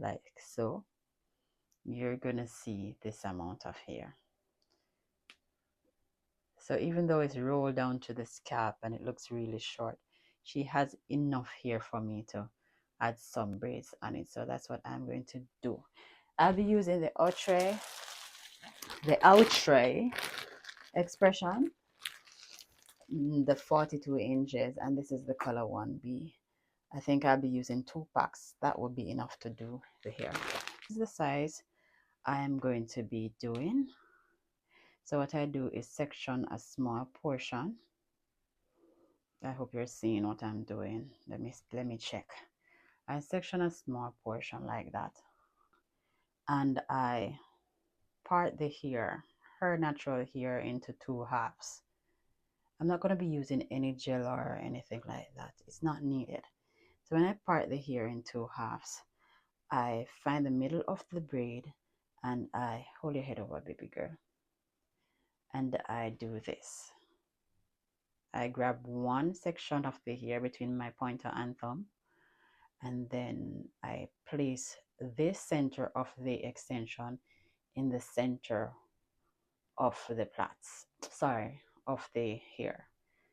like so, you're gonna see this amount of hair. So even though it's rolled down to the scalp and it looks really short, she has enough hair for me to add some braids on it. So that's what I'm going to do. I'll be using the outtray expression, the 42 inches, and this is the color 1B. I think I'll be using 2 packs. That would be enough to do the hair. This is the size I am going to be doing. So what I do is section a small portion. I hope you're seeing what I'm doing. Let me check. I section a small portion like that, and I part the hair, her natural hair, into 2 halves. I'm not going to be using any gel or anything like that. It's not needed. So when I part the hair in 2 halves, I find the middle of the braid and I hold your head over, baby girl, and I do this. I grab one section of the hair between my pointer and thumb, and then I place this center of the extension in the center of the plaits, sorry, of the hair.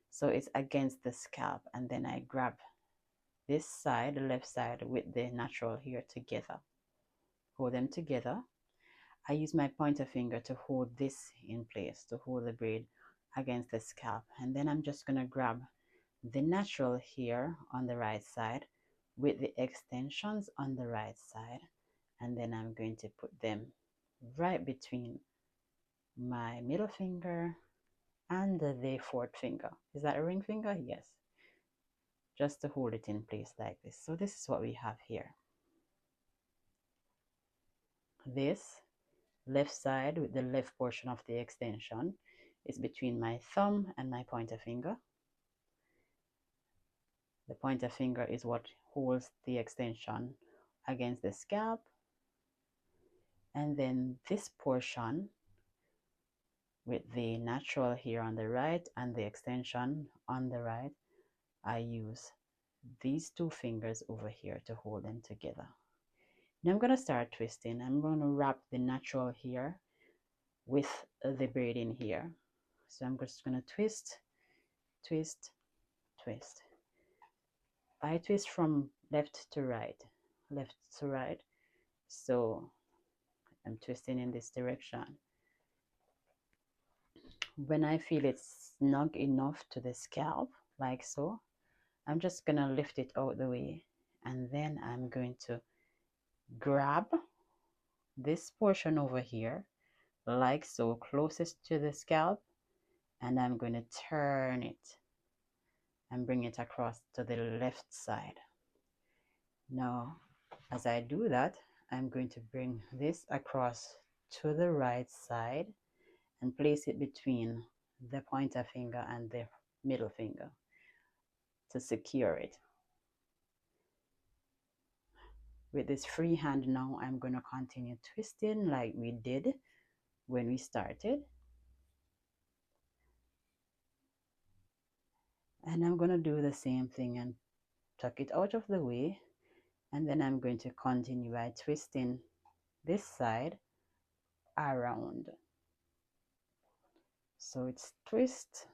So it's against the scalp, and then I grab this side, the left side, with the natural hair together. Hold them together. I use my pointer finger to hold this in place, to hold the braid against the scalp. And then I'm just going to grab the natural hair on the right side with the extensions on the right side. And then I'm going to put them right between my middle finger and the fourth finger. Is that a ring finger? Yes. Just to hold it in place like this. So this is what we have here. This left side with the left portion of the extension is between my thumb and my pointer finger. The pointer finger is what holds the extension against the scalp. And then this portion with the natural hair on the right and the extension on the right, I use these 2 fingers over here to hold them together. Now I'm going to start twisting. I'm going to wrap the natural hair with the braiding here. So I'm just going to twist, twist, twist. I twist from left to right, left to right. So I'm twisting in this direction. When I feel it's snug enough to the scalp, like so, I'm just going to lift it out the way. And then I'm going to grab this portion over here, like so, closest to the scalp, and I'm going to turn it and bring it across to the left side. Now, as I do that, I'm going to bring this across to the right side and place it between the pointer finger and the middle finger to secure it. With this free hand now, I'm going to continue twisting like we did when we started. And I'm going to do the same thing and tuck it out of the way. And then I'm going to continue by twisting this side around. So it's twist.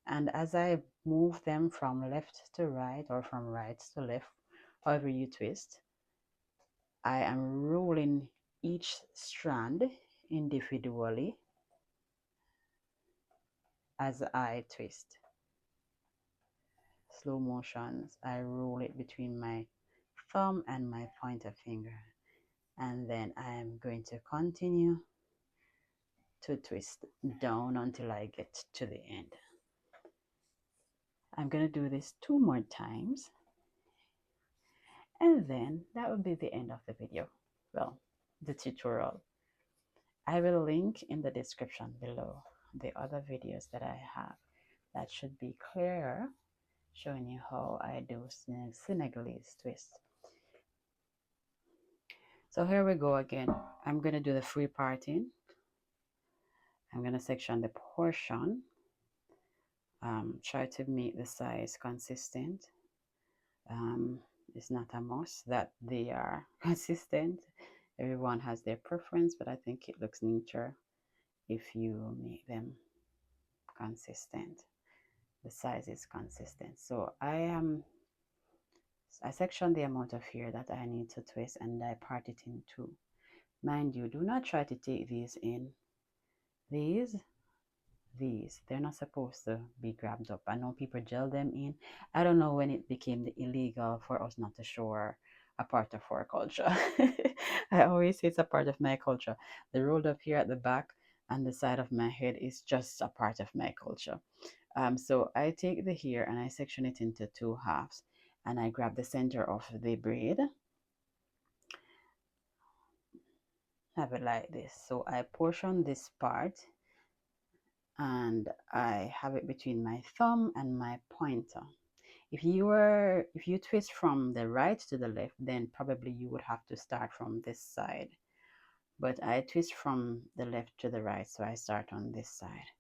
And as I move them from left to right or from right to left, however you twist, I am rolling each strand individually as I twist. Slow motions, I roll it between my thumb and my pointer finger, and then I am going to continue to twist down until I get to the end. I'm going to do this 2 more times, and then that will be the end of the video. Well, the tutorial. I will link in the description below the other videos that I have that should be clearer, showing you how I do Senegalese twist. So here we go again. I'm going to do the free parting. I'm going to section the portion. Try to make the size consistent. It's not a must that they are consistent. Everyone has their preference, but I think it looks neater if you make them consistent. The size is consistent. So I section the amount of hair that I need to twist and I part it in two. Mind you, do not try to take these in. These, they're not supposed to be grabbed up. I know people gel them in. I don't know when it became illegal for us not to show a part of our culture. I always say it's a part of my culture. The rolled up here at the back and the side of my head is just a part of my culture. So I take the hair and I section it into two halves and I grab the center of the braid, have it like this. So I portion this part and I have it between my thumb and my pointer. If you twist from the right to the left, then probably you would have to start from this side. But I twist from the left to the right, so I start on this side.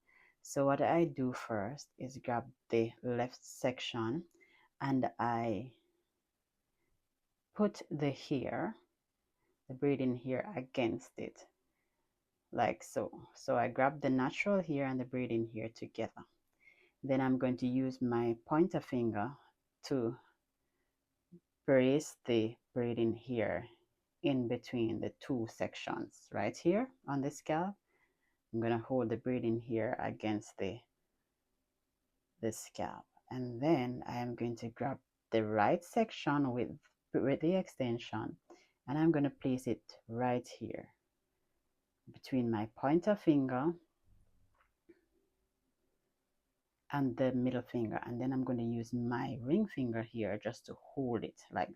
So what I do first is grab the left section and I put the hair, the braiding hair against it, like so. So I grab the natural hair and the braiding hair together. Then I'm going to use my pointer finger to brace the braiding hair in between the two sections right here on the scalp. I'm going to hold the braiding hair against the scalp, and then I am going to grab the right section with the extension and I'm going to place it right here between my pointer finger and the middle finger, and then I'm going to use my ring finger here just to hold it like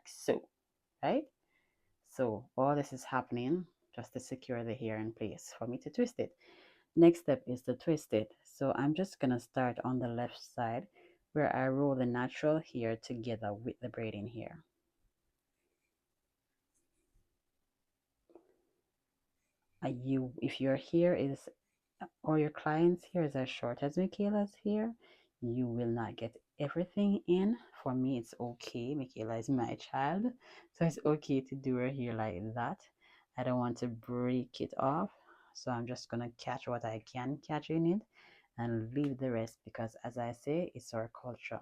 so, right? So all this is happening just to secure the hair in place for me to twist it. Next step is to twist it. So I'm just gonna start on the left side where I roll the natural hair together with the braiding hair. If your hair is, or your client's hair is as short as Michaela's hair, you will not get everything in. For me, it's okay. Michaela is my child, so it's okay to do her hair like that. I don't want to break it off, so I'm just gonna catch what I can catch in it and leave the rest because, as I say, it's our culture.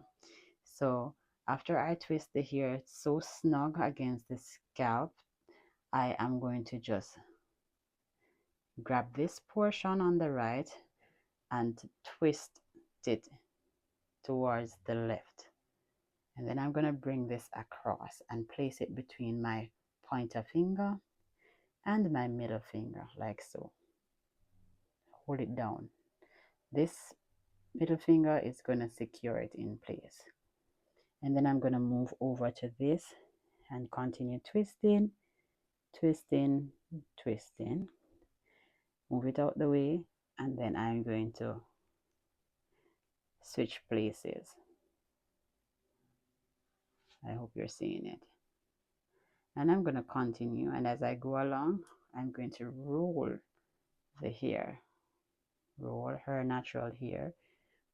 So after I twist the hair so snug against the scalp, I am going to just grab this portion on the right and twist it towards the left. And then I'm going to bring this across and place it between my pointer finger and my middle finger, like so. Hold it down. This middle finger is going to secure it in place. And then I'm going to move over to this and continue twisting, twisting, twisting. Move it out the way, and then I'm going to switch places. I hope you're seeing it. And I'm going to continue, and as I go along, I'm going to roll the hair, roll her natural hair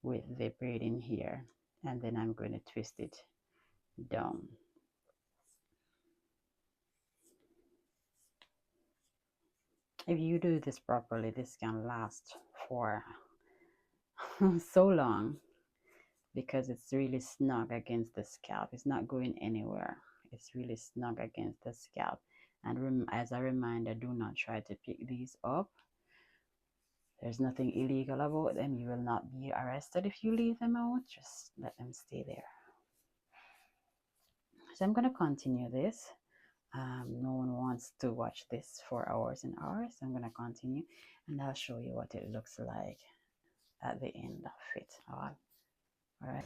with the braiding hair, and then I'm going to twist it down. If you do this properly, this can last for so long because it's really snug against the scalp. It's not going anywhere. It's really snug against the scalp. And as a reminder, do not try to pick these up. There's nothing illegal about them. You will not be arrested if you leave them out. Just let them stay there. So I'm going to continue this. No one wants to watch this for hours and hours. I'm going to continue and I'll show you what it looks like at the end of it. All right.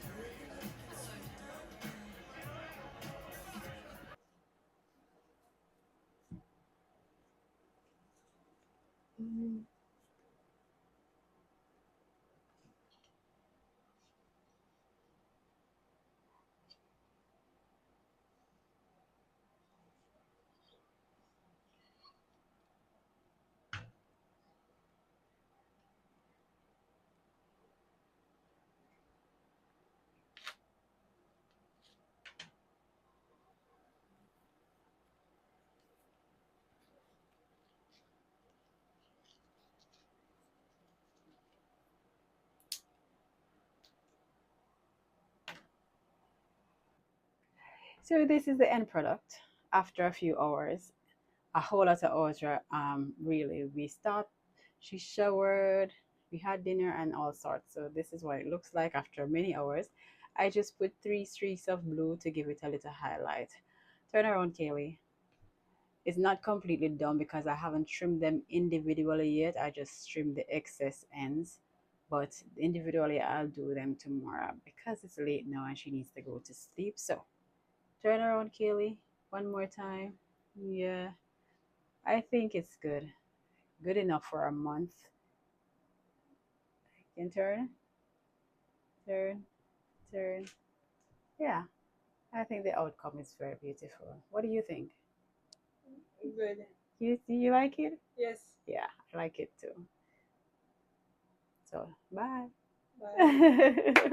So this is the end product after a few hours. A whole lot of hours, really. We stopped, she showered, we had dinner and all sorts. So this is what it looks like after many hours. I just put 3 streaks of blue to give it a little highlight. Turn around, Kaylee. It's not completely done because I haven't trimmed them individually yet. I just trimmed the excess ends. But individually, I'll do them tomorrow because it's late now and she needs to go to sleep. So turn around, Kaylee, one more time. Yeah, I think it's good. Good enough for a month. You can turn, turn. Yeah, I think the outcome is very beautiful. What do you think? Good. You like it? Yes. Yeah, I like it too. So bye. Bye.